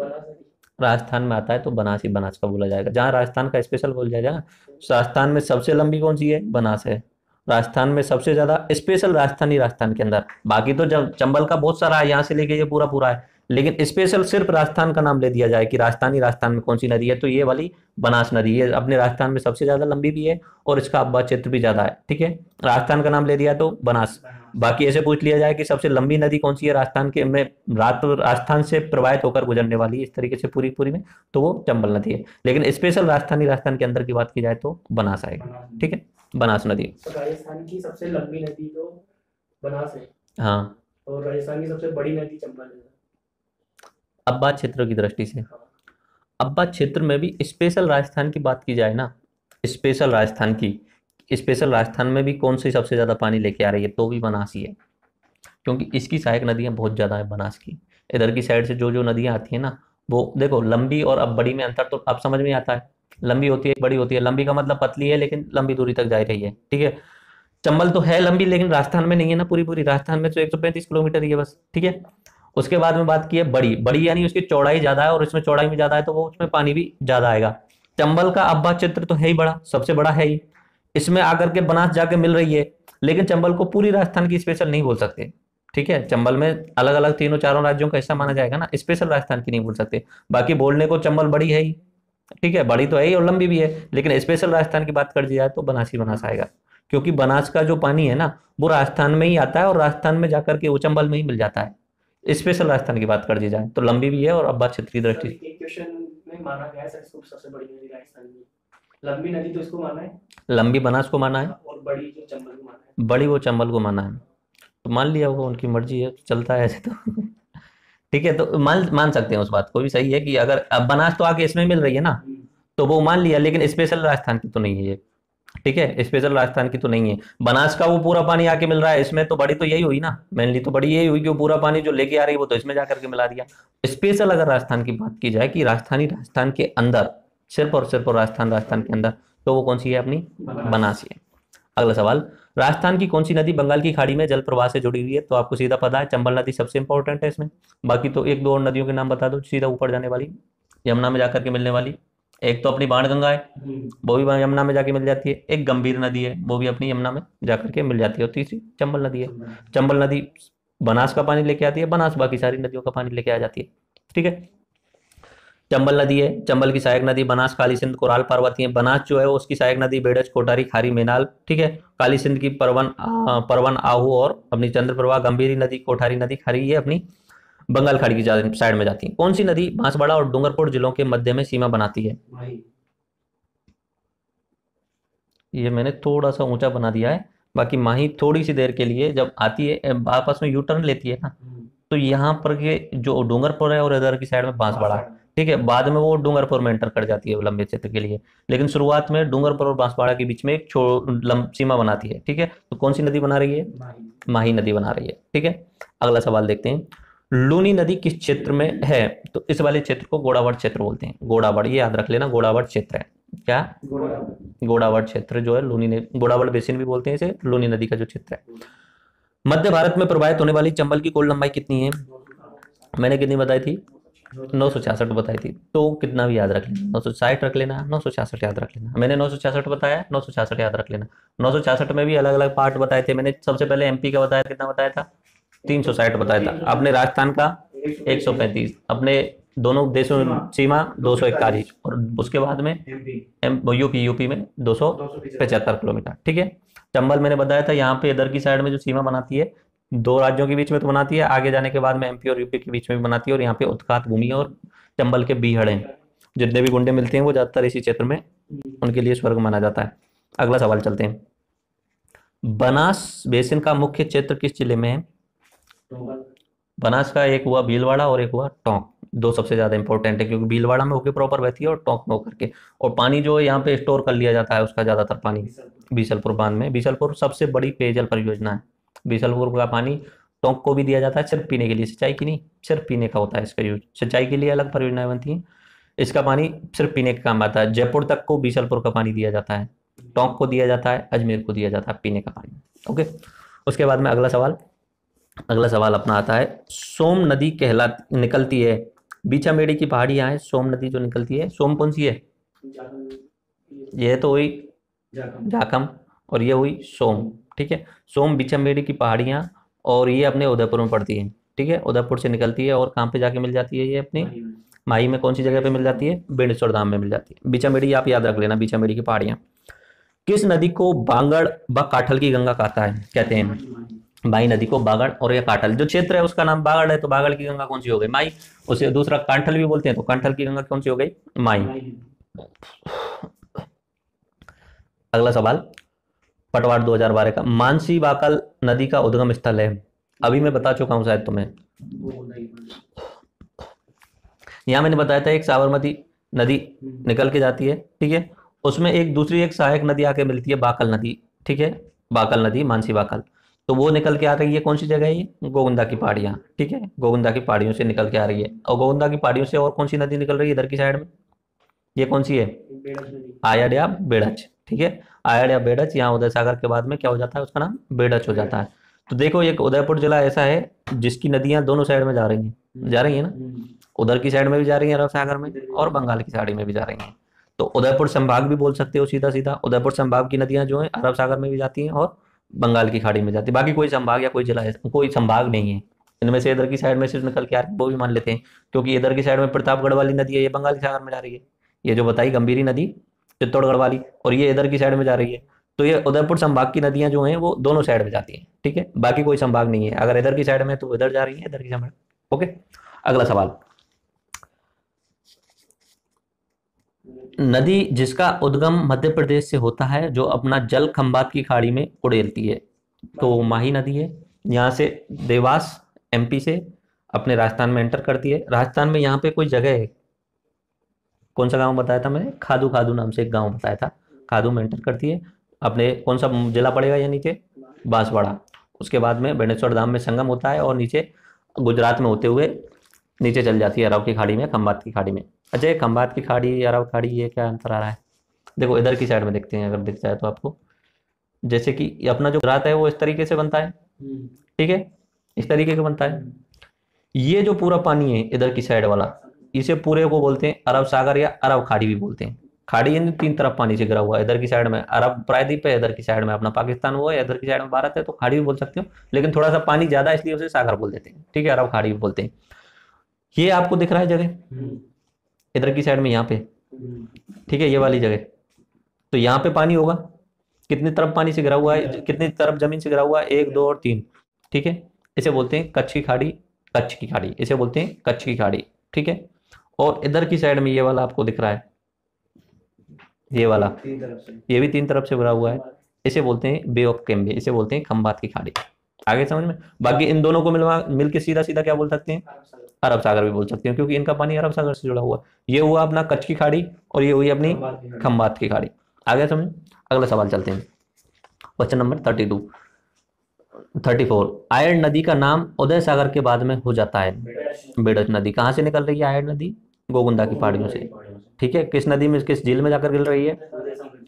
राजस्थान में आता है तो बनास ही बनास का बोला जाएगा। जहां राजस्थान का स्पेशल बोल जाएगा, राजस्थान में सबसे लंबी कौन सी है? बनास है। राजस्थान में सबसे ज्यादा स्पेशल राजस्थानी, राजस्थान के अंदर, बाकी तो जब चंबल का बहुत सारा है, यहाँ से लेके ये पूरा पूरा है, लेकिन स्पेशल सिर्फ राजस्थान का नाम ले दिया जाए कि राजस्थानी, राजस्थान में कौन सी नदी है, तो ये वाली बनास नदी है। अपने राजस्थान में सबसे ज्यादा लंबी भी है और इसका आबाद क्षेत्र भी ज्यादा है। ठीक है, राजस्थान का नाम ले दिया तो बनास। बाकी ऐसे पूछ लिया जाए कि सबसे लंबी नदी कौन सी है राजस्थान के में, राजस्थान से प्रवाहित होकर गुजरने वाली, इस तरीके से पूरी पूरी में, तो वो चंबल नदी है। लेकिन स्पेशल राजस्थानी, राजस्थान के अंदर की बात की जाए तो बनास आएगा। ठीक है, बनास नदी। तो राजस्थान की सबसे लंबी नदी तो बनास है। हाँ, और राजस्थान की सबसे बड़ी नदी चंबल है। अब्बा क्षेत्र की दृष्टि से, अब्बा क्षेत्र में भी स्पेशल राजस्थान की बात की जाए ना, स्पेशल राजस्थान की, स्पेशल राजस्थान में भी कौन सी सबसे ज्यादा पानी लेके आ रही है, तो भी बनास ही है, क्योंकि इसकी सहायक नदियां बहुत ज्यादा है बनास की। इधर की साइड से जो जो नदियां आती है ना, वो देखो, लंबी और अब बड़ी में अंतर तो अब समझ में आता है। लंबी होती है, बड़ी होती है। लंबी का मतलब पतली है लेकिन लंबी दूरी तक जा रही है। ठीक है, चंबल तो है लंबी, लेकिन राजस्थान में नहीं है ना पूरी पूरी, राजस्थान में तो 135 किलोमीटर ही है बस। ठीक है, उसके बाद में बात की है बड़ी, बड़ी यानी उसकी चौड़ाई ज्यादा है, और इसमें चौड़ाई में ज्यादा है तो वो उसमें पानी भी ज्यादा आएगा। चंबल का अब्बा क्षेत्र तो है ही बड़ा, सबसे बड़ा है ही, इसमें आकर के बनास जाके मिल रही है, लेकिन चंबल को पूरी राजस्थान की स्पेशल नहीं बोल सकते। ठीक है, चंबल में अलग अलग तीनों चारों राज्यों का हिस्सा माना जाएगा ना, स्पेशल राजस्थान की नहीं बोल सकते। बाकी बोलने को चंबल बड़ी है ही, ठीक है, बड़ी तो है ही और लंबी भी है, लेकिन स्पेशल राजस्थान की बात कर दी जाए तो बनास ही बनास आएगा, क्योंकि बनास का जो पानी है ना, वो राजस्थान में ही आता है और राजस्थान में जाकर के वो चंबल में ही मिल जाता है। स्पेशल राजस्थान की बात कर दी जाए तो लंबी भी है और अब्बा क्षेत्र की दृष्टि से। एक क्वेश्चन में माना गया है इसको सबसे बड़ी नदी राजस्थान की, लंबी नदी तो इसको माना है, लंबी बनास को माना है, और बड़ी जो चंबल को माना है। बड़ी वो चंबल को माना है, तो मान लिया, वो उनकी मर्जी है, चलता है ऐसे तो ठीक है, तो मान मान सकते हैं उस बात को भी, सही है कि अगर अब बनास तो आके इसमें मिल रही है ना, तो वो मान लिया, लेकिन स्पेशल राजस्थान की तो नहीं है ये। ठीक है, स्पेशल राजस्थान की तो नहीं है। बनास का वो पूरा पानी आके मिल रहा है इसमें, तो बड़ी तो यही हुई ना, मेनली तो बड़ी यही हुई कि वो पूरा पानी जो लेके आ रही है वो तो इसमें जाकर के मिला दिया। स्पेशल अगर राजस्थान की बात की जाए कि राजस्थानी, राजस्थान के अंदर, सिर्फ और सिर्फ और राजस्थान, राजस्थान के अंदर, तो वो कौन सी है? अपनी बनास है। अगला सवाल, राजस्थान की कौन सी नदी बंगाल की खाड़ी में जल प्रवाह से जुड़ी हुई है? तो आपको सीधा पता है, चंबल नदी सबसे इंपॉर्टेंट है इसमें। बाकी तो एक दो और नदियों के नाम बता दो सीधा ऊपर जाने वाली, यमुना में जाकर के मिलने वाली। एक तो अपनी बाणगंगा है, वो भी यमुना में जाके मिल जाती है। एक गंभीर नदी है, वो भी अपनी यमुना में जाकर के मिल जाती है। और तीसरी चंबल नदी है। चंबल नदी बनास का पानी लेके आती है, बनास बाकी सारी नदियों का पानी लेके आ जाती है। ठीक है, चंबल नदी है, चंबल की सहायक नदी बनास, काली सिंध, कोराल, पार्वती है। बनास जो है वो उसकी सहायक नदी बेड़ज, कोठारी, खारी, मेनाल। ठीक है, काली सिंध की परवन, आहू और अपनी चंद्र प्रवाह। गंभीरी नदी, कोठारी नदी, खारी, ये अपनी बंगाल खाड़ी की साइड में जाती है। कौन सी नदी बांसवाड़ा और डूंगरपुर जिलों के मध्य में सीमा बनाती है? ये मैंने थोड़ा सा ऊंचा बना दिया है, बाकी माही थोड़ी सी देर के लिए जब आती है, आपस में यू टर्न लेती है ना, तो यहाँ पर के जो डूंगरपुर है और इधर की साइड में बांसवाड़ा, ठीक है, बाद में वो डूंगरपुर में एंटर कर जाती है लंबे क्षेत्र के लिए, लेकिन शुरुआत में डूंगरपुर और बांसवाड़ा के बीच में एक सीमा बनाती है। ठीक है, तो कौन सी नदी बना रही है? माही नदी बना रही है। ठीक है, अगला सवाल देखते हैं, लूनी नदी किस क्षेत्र में है? तो इस वाले क्षेत्र को गोड़ावड़ क्षेत्र बोलते हैं। गोड़ावड़, ये याद रख लेना, गोड़ावड़ क्षेत्र है। क्या? गोड़ावड़ क्षेत्र जो है, लूनी ने गोड़ावड़ बेसिन भी बोलते हैं इसे, लूनी नदी का जो क्षेत्र है। मध्य भारत में प्रवाहित होने वाली चंबल की कुल लंबाई कितनी है? मैंने कितनी बताई थी? 966 बताई थी। तो कितना भी याद रख लेना, 960 रख लेना, 966 याद रख लेना। मैंने 966 बताया, 966 याद रख लेना। 966 में भी अलग अलग पार्ट बताए थे मैंने। सबसे पहले एमपी का बताया, कितना बताया था? 360 बताया था। अपने राजस्थान का 135, अपने दोनों देशों सीमा 241, और उसके बाद में यूपी में 275 किलोमीटर। ठीक है, चंबल मैंने बताया था, यहाँ पे इधर की साइड में जो सीमा बनाती है दो राज्यों के बीच में तो बनाती है, आगे जाने के बाद में एमपी और यूपी के बीच में भी बनाती है। और यहाँ पे उत्खात भूमि और चंबल के बीहड़ हैं, जितने भी गुंडे मिलते हैं वो ज़्यादातर इसी क्षेत्र में, उनके लिए स्वर्ग माना जाता है। अगला सवाल चलते हैं। बनास बेसिन का मुख्य क्षेत्र किस जिले में है? बनास का एक हुआ भीलवाड़ा और एक हुआ टोंक, दो सबसे ज्यादा इंपॉर्टेंट है, क्योंकि भीलवाड़ा में होकर प्रॉपर बहती है और टोंक में होकर के। और पानी जो यहाँ पे स्टोर कर लिया जाता है उसका ज्यादातर पानी बीसलपुर बांध में। बीसलपुर सबसे बड़ी पेयजल परियोजना है। बीसलपुर का पानी टोंक को भी दिया जाता है सिर्फ पीने के लिए, सिंचाई की नहीं, सिर्फ पीने का होता है इसका यूज। सिंचाई के लिए अलग परियोजनाएं बनती हैं, इसका पानी सिर्फ पीने के काम आता है। जयपुर तक को बीसलपुर का पानी दिया जाता है, टोंक को दिया जाता है, अजमेर को दिया जाता है पीने का पानी। ओके, उसके बाद में अगला सवाल अपना आता है। सोम नदी निकलती है, बीचामेड़ी की पहाड़ी यहाँ है, सोम नदी जो निकलती है, सोम कौन सी है? ये तो हुई जाखम और ये हुई सोम, ठीक है। सोम बीचामेड़ी की पहाड़ियाँ, और ये अपने उदयपुर में पड़ती है, ठीक है। उदयपुर से निकलती है और कहाँ पे जाके मिल जाती है? ये अपनी माही में कौन सी जगह पे मिल जाती है? बेणेश्वर धाम में मिल जाती है। बीचामेड़ी आप याद रख लेना, बीचामेड़ी की पहाड़ियाँ। किस नदी को बांगड़ व काठल की गंगा कहते हैं? माही नदी को बागड़ और या काठल, जो क्षेत्र है उसका नाम बागड़ है, तो बागड़ की गंगा कौन सी हो गई? माही। उसे दूसरा कांठल भी बोलते हैं, तो कांठल की गंगा कौन सी हो गई? माही। अगला सवाल पटवार 2012 का। मानसी वाकल नदी का उद्गम स्थल है, अभी मैं बता चुका हूं शायद तुम्हें। यहां मैंने बताया था एक साबरमती नदी निकल के जाती है, ठीक है, उसमें एक दूसरी एक सहायक नदी आके मिलती है, बाकल नदी, ठीक है, बाकल नदी, मानसी बाकल। तो वो निकल के आ रही है, कौन सी जगह है ये? गोविंदा की पहाड़ियाँ, ठीक है, गोविंदा की पहाड़ियों से निकल के आ रही है। और गोविंदा की पहाड़ियों से और कौन सी नदी निकल रही है इधर की साइड में? ये कौन सी है? आयड़ या बेड़च, ठीक है, आयड़ या बेड़च। यहाँ उदय सागर के बाद में क्या हो जाता है? उसका नाम बेड़च हो जाता है। तो देखो ये उदयपुर जिला ऐसा है जिसकी नदियां दोनों साइड में जा रही है ना, उधर की साइड में भी जा रही है अरब सागर में, और बंगाल की साइड में भी जा रही है। तो उदयपुर संभाग भी बोल सकते हो सीधा सीधा। उदयपुर संभाग की नदियां जो है अरब सागर में भी जाती हैं और बंगाल की खाड़ी में जाती है। बाकी कोई संभाग या कोई जिला है, कोई संभाग नहीं है इनमें से। इधर की साइड में सिर्फ निकल के आ रही है वो भी मान लेते हैं, क्योंकि इधर की साइड में प्रतापगढ़ वाली नदी है, ये बंगाल की सागर में जा रही है। ये जो बताई गंभीरी नदी चित्तौड़गढ़ वाली, और ये इधर की साइड में जा रही है। तो ये उदयपुर संभाग की नदियां जो हैं वो दोनों साइड में जाती हैं, ठीक है, बाकी कोई संभाग नहीं है। अगर इधर की साइड में तो इधर जा रही है, इधर की साइड में। ओके, अगला सवाल। नदी जिसका उद्गम मध्य प्रदेश से होता है, जो अपना जल खंबात की खाड़ी में उड़ेलती है, तो माही नदी है। यहाँ से देवास एमपी से अपने राजस्थान में एंटर करती है। राजस्थान में यहाँ पे कोई जगह है, कौन सा गांव बताया था मैंने? खादू, खादू नाम से एक गांव बताया था, खादू में एंटर करती है। अपने कौन सा जिला पड़ेगा या नीचे? बांसवाड़ा। उसके बाद में बेणेश्वर धाम में संगम होता है, और नीचे गुजरात में होते हुए नीचे चल जाती है अरब की खाड़ी में, खंबात की खाड़ी में। अच्छा, ये खंबात की खाड़ी, अरब खाड़ी, ये क्या अंतर आ रहा है? देखो इधर की साइड में देखते हैं, अगर दिख जाए तो आपको। जैसे कि ये अपना जो गुजरात है वो इस तरीके से बनता है, ठीक है, इस तरीके का बनता है। ये जो पूरा पानी है इधर की साइड वाला, इसे पूरे को बोलते हैं अरब सागर या अरब खाड़ी भी बोलते हैं। खाड़ी यानी तीन तरफ पानी से घिरा हुआ है। इधर की साइड में अरब प्रायद्वीप है, इधर की साइड में अपना पाकिस्तान हुआ है, इधर की साइड में भारत है, तो खाड़ी भी बोल सकते हो, लेकिन थोड़ा सा पानी ज्यादा इसलिए उसे सागर बोल देते हैं, ठीक है, अरब खाड़ी भी बोलते हैं। ये आपको दिख रहा है जगह इधर की साइड में, यहाँ पे, ठीक है, ये वाली जगह। तो यहाँ पे पानी होगा, कितनी तरफ पानी से घिरा हुआ है, कितनी तरफ जमीन से घिरा हुआ है? 1 2 और 3, ठीक है। इसे बोलते हैं कच्छ की खाड़ी, कच्छ की खाड़ी, इसे बोलते हैं कच्छ की खाड़ी, ठीक है। और इधर की साइड में ये वाला आपको दिख रहा है, ये वाला, ये भी 3 तरफ से भरा हुआ है, इसे बोलते हैं बे ऑफ कैम्बे, इसे बोलते हैं खंबात की खाड़ी। आगे समझ में? बाकी इन दोनों को मिलके सीधा सीधा क्या बोल सकते हैं? अरब सागर भी बोल सकते हैं, क्योंकि इनका पानी अरब सागर से जुड़ा हुआ। ये हुआ अपना कच्छ की खाड़ी, और ये हुई अपनी खंबात की खाड़ी। आगे समझ? अगला सवाल चलते हैं, क्वेश्चन नंबर 34। आयड़ नदी का नाम उदय सागर के बाद में हो जाता है। बेड़च नदी कहाँ से निकल रही है? आयड़ नदी गोविंदा की पहाड़ियों से, ठीक है। किस नदी में, किस झील में जाकर गिर रही है?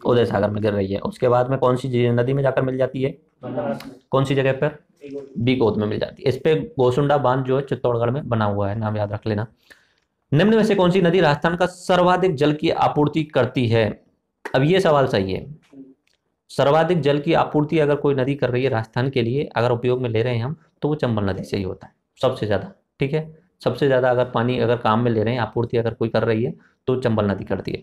उदय सागर में गिर रही है। उसके बाद में कौन सी नदी में जाकर मिल जाती है? कौन सी जगह पर? बीकोत में मिल जाती है। इस पे गोसुंडा बांध जो है चित्तौड़गढ़ में बना हुआ है, नाम याद रख लेना। निम्न में से कौन सी नदी राजस्थान का सर्वाधिक जल की आपूर्ति करती है? अब ये सवाल सही है। सर्वाधिक जल की आपूर्ति अगर कोई नदी कर रही है राजस्थान के लिए, अगर उपयोग में ले रहे हैं हम, तो वो चंबल नदी से ही होता है सबसे ज्यादा, ठीक है। सबसे ज्यादा अगर पानी अगर काम में ले रहे हैं, आपूर्ति अगर कोई कर रही है, तो चंबल नदी करती है।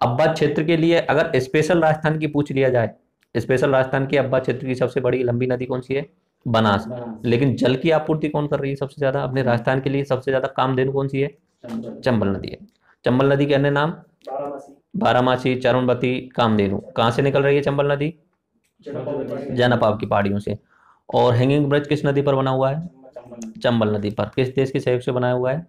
अब्बा क्षेत्र के लिए अगर स्पेशल राजस्थान की पूछ लिया जाए, स्पेशल राजस्थान के अब्बा क्षेत्र की सबसे बड़ी लंबी नदी कौन सी है? बनास। लेकिन जल की आपूर्ति कौन कर रही है सबसे ज्यादा? अपने राजस्थान के लिए सबसे ज्यादा कामधेनु कौन सी है? चंबल नदी है। चंबल नदी के अन्य नाम? बारामासी, चरणवती, कामधेनु। कहाँ से निकल रही है चंबल नदी? जनापाव की पहाड़ियों से। और हैंगिंग ब्रिज किस नदी पर बना हुआ है? चंबल नदी पर। किस देश के सहयोग से बनाया हुआ है?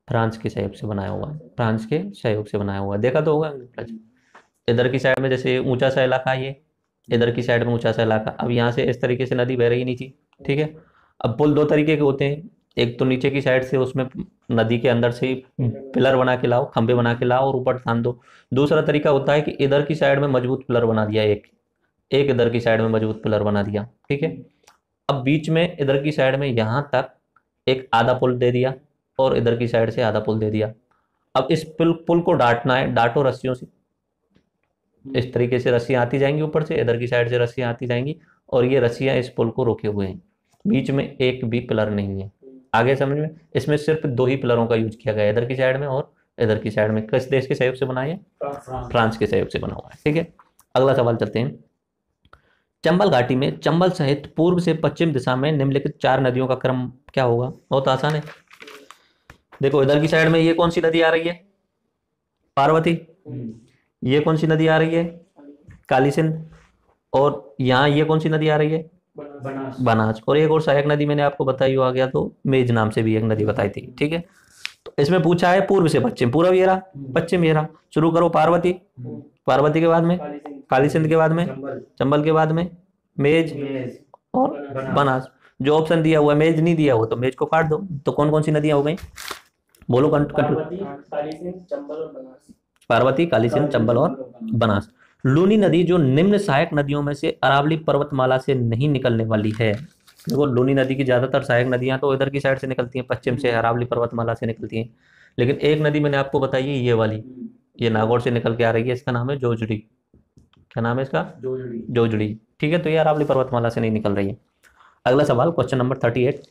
फ्रांस के सहयोग से बनाया हुआ है। फ्रांस के सहयोग से बनाया हुआ है। देखा तो होगा ब्रिज। इधर की साइड में जैसे ऊंचा सा इलाका है ये, इधर की साइड में ऊंचा सा इलाका। अब यहाँ से इस तरीके से नदी बह रही है नीचे, ठीक है। अब पुल दो तरीके के होते हैं, एक तो नीचे की साइड से उसमें नदी के अंदर से पिलर बना के लाओ, खंबे बना के लाओ और ऊपर तान दो। दूसरा तरीका होता है कि इधर की साइड में मजबूत पिलर बना दिया, एक एक इधर की साइड में मजबूत पिलर बना दिया, ठीक है। अब बीच में इधर की साइड में यहाँ तक एक आधा पुल दे दिया और इधर की साइड से आधा पुल दे दिया। अब इस पुल को डांटना है, डांटो रस्सियों से। इस तरीके से रस्सियां आती जाएंगी ऊपर से, इधर की साइड से रस्सियां आती जाएंगी और ये रस्सियां इस पुल को रोके हुए हैं। बीच में एक भी पिलर नहीं है। आगे समझ में? इसमें सिर्फ दो ही पिलरों का यूज किया गया है, इधर की साइड में और इधर की साइड में। किस देश के सहयोग से बना है? फ्रांस के सहयोग से बना हुआ है, ठीक है। अगला सवाल चलते हैं। चंबल घाटी में चंबल सहित पूर्व से पश्चिम दिशा में निम्नलिखित 4 नदियों का क्रम क्या होगा? बहुत आसान है। देखो इधर की साइड में ये कौन सी नदी आ रही है? पार्वती। ये कौन सी नदी आ रही है? काली सिंध। और यहाँ ये कौन सी नदी आ रही है? बनास। और एक और सहायक नदी मैंने आपको बताई, आ गया तो मेज नाम से भी एक नदी बताई थी, ठीक है। तो इसमें पूछा है पूर्व से पश्चिम, पूर्व ये रहा, पश्चिम ये रहा। शुरू करो पार्वती, पार्वती के बाद में काली सिंध, के बाद में चंबल, के बाद में मेज और बनास। जो ऑप्शन दिया हुआ है मेज नहीं दिया हुआ तो मेज को काट दो। तो कौन कौन सी नदियां हो गई? बोलो। पार्वती, काली सिंध, चंबल और बनास। लूनी नदी जो निम्न सहायक नदियों में से अरावली पर्वतमाला से नहीं निकलने वाली है। देखो लूनी नदी की ज्यादातर सहायक नदियां तो इधर की साइड से निकलती हैं, पश्चिम से, अरावली पर्वतमाला से निकलती हैं। लेकिन एक नदी मैंने आपको बताई है ये वाली, ये नागौर से निकल के आ रही है, इसका नाम है जोजड़ी। क्या नाम है इसका? जोजड़ी, ठीक है। तो ये अरावली पर्वतमाला से नहीं निकल रही है। अगला सवाल क्वेश्चन नंबर 38।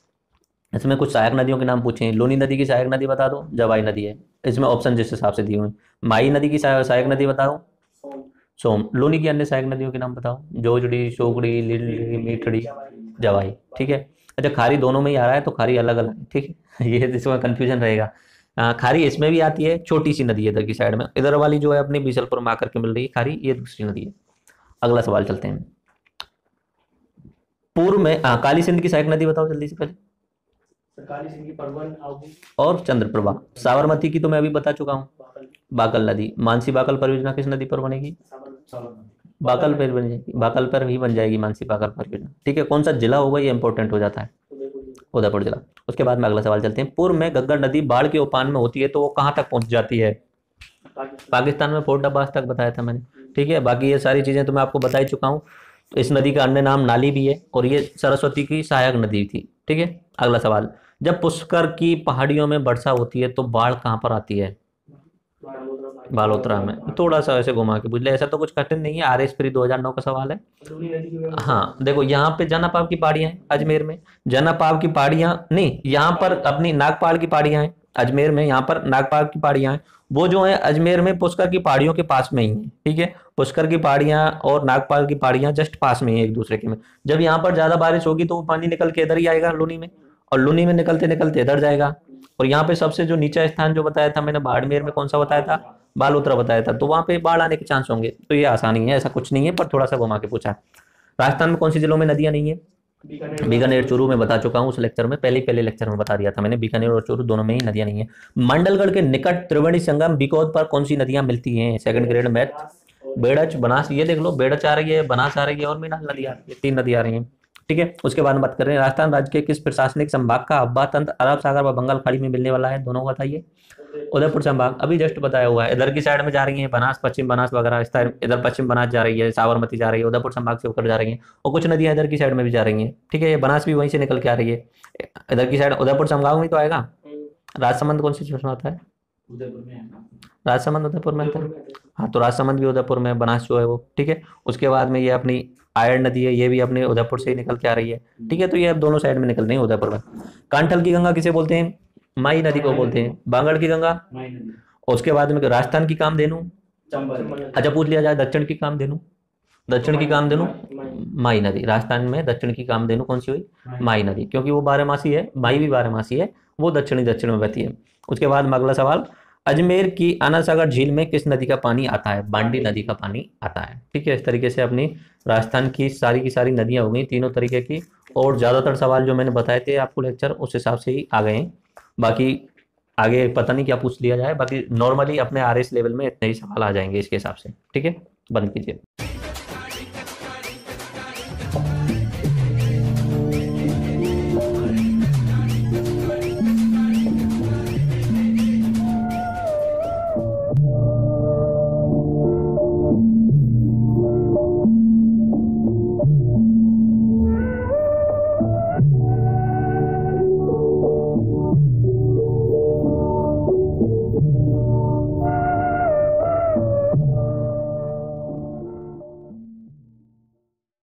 इसमें कुछ सहायक नदियों के नाम पूछे हैं। लूनी नदी की सहायक नदी बता दो, जवाई नदी है। इसमें ऑप्शन जिस हिसाब से दिए हुए। माई नदी की सहायक नदी बताओ, सोम। लूनी की अन्य सहायक नदियों के नाम बताओ, जोजड़ी, शोगड़ी, लिलड़ी, मीठड़ी, जवाई, ठीक है। अच्छा खारी दोनों में ही आ रहा है तो खारी अलग अलग, ठीक है। ये इसमें कंफ्यूजन रहेगा। खारी इसमें भी आती है, छोटी सी नदी है इधर की साइड में। इधर वाली जो है अपनी बीसलपुर में आकर के मिल रही है खारी, ये दूसरी नदी है। अगला सवाल चलते हैं। पूर्व में काली सिंध की सहायक नदी बताओ जल्दी से पहले। काली सिंध की परवन, आउगी और चंद्रप्रभा। साबरमती की तो मैं अभी बता चुका हूँ, बाकल नदी। मानसी बाकल परियोजना किस नदी पर बनेगी? बाकल पर बन जाएगी, बाकल पर ही बन जाएगी मानसी बाकल परियोजना, ठीक है। कौन सा जिला होगा ये इंपॉर्टेंट हो जाता है, उदयपुर जिला। उसके बाद में अगला सवाल चलते हैं। पूर्व में घग्गर नदी बाढ़ के उफान में होती है तो वो कहाँ तक पहुंच जाती है? पाकिस्तान में फोर्ट अब्बास तक बताया था मैंने, ठीक है। बाकी ये सारी चीजें तो मैं आपको बता ही चुका हूँ। तो इस नदी का अन्य नाम नाली भी है और ये सरस्वती की सहायक नदी थी, ठीक है। अगला सवाल। जब पुष्कर की पहाड़ियों में वर्षा होती है तो बाढ़ कहाँ पर आती है? बालोतरा में। थोड़ा सा ऐसे घुमा के पूछ ले, ऐसा तो कुछ कठिन नहीं है। RS प्री 2009 का सवाल है। हाँ देखो यहाँ पे जनापाव की पहाड़ियां हैं अजमेर में, जनापाव की पहाड़ियां नहीं, यहाँ पर अपनी नागपाल की पहाड़ियां हैं अजमेर में, यहाँ पर नागपाल की पहाड़ियां हैं। वो जो है अजमेर में पुष्कर की पहाड़ियों के पास में ही है, ठीक है। पुष्कर की पहाड़ियां और नागपाल की पहाड़ियां जस्ट पास में ही एक दूसरे के में। जब यहाँ पर ज्यादा बारिश होगी तो वो पानी निकल के इधर ही आएगा लूनी में, और लूनी में निकलते निकलते इधर जाएगा। और यहाँ पे सबसे जो नीचा स्थान जो बताया था मैंने बाड़मेर में, कौन सा बताया था? बालोतरा बताया था। तो वहां पे बाढ़ आने के चांस होंगे। तो ये आसानी है, ऐसा कुछ नहीं है, पर थोड़ा सा घुमा के पूछा। राजस्थान में कौन सी जिलों में नदियां नहीं है? बीकानेर, चूरू में बता चुका हूँ उस लेक्चर में, पहले लेक्चर में बता दिया था मैंने। बीकानेर और चूरू दोनों में ही नदियां नहीं है। मंडलगढ़ के निकट त्रिवेणी संगम बिकौद पर कौन सी नदियां मिलती हैं? Second grade math. Berach, Banas, ये देख लो, बेड़च आ रही है, बनास आ रही है और मीनाल नदी आ रही है, 3 नदी आ रही है, ठीक है। उसके बाद में बात कर रहे हैं राजस्थान राज्य के किस प्रशासनिक संभाग का अब्बा तंत्र अरब सागर व बंगाल खाड़ी में मिलने वाला है? दोनों बताइए। उदयपुर संभाग, अभी जस्ट बताया हुआ है। इधर की साइड में जा रही है बनास, पश्चिम बनास वगैरह, इधर पश्चिम बनास जा रही है, साबरमती जा रही है, उदयपुर संभाग से होकर जा रही है। और कुछ नदियां इधर की साइड में भी जा रही हैं, ठीक है। ये बनास भी वहीं से निकल के आ रही है। इधर की साइड उदयपुर संभाग में तो आएगा। राजसमंद कौन सी चीज आता है? राजसमंद उदयपुर में आता है। हाँ तो राजसमंद भी उदयपुर में, बनास जो है वो, ठीक है। उसके बाद में ये अपनी आयरन नदी है, ये भी अपने उदयपुर से ही निकल के आ रही है, ठीक है। तो ये अब दोनों साइड में निकल रही है उदयपुर में। कांठल की गंगा किसे बोलते हैं? माई नदी को बोलते हैं। बांगड़ की गंगा, उसके बाद में राजस्थान की कामधेनु। अच्छा पूछ लिया जाए दक्षिण की कामधेनु, दक्षिण की कामधेनु माई नदी, राजस्थान में दक्षिण की कामधेनु कौन सी हुई? माई नदी, क्योंकि वो बारहमासी है, माई भी बारहमासी है, वो दक्षिण में बहती है। उसके बाद अगला सवाल, अजमेर की आना सागर झील में किस नदी का पानी आता है? बांडी नदी का पानी आता है। ठीक है, इस तरीके से अपनी राजस्थान की सारी नदियां हो गई तीनों तरीके की, और ज़्यादातर सवाल जो मैंने बताए थे आपको लेक्चर उस हिसाब से ही आ गए हैं। बाकी आगे पता नहीं क्या पूछ लिया जाए, बाकी नॉर्मली अपने आरएस लेवल में इतने ही सवाल आ जाएंगे इसके हिसाब से। ठीक है, बंद कीजिए।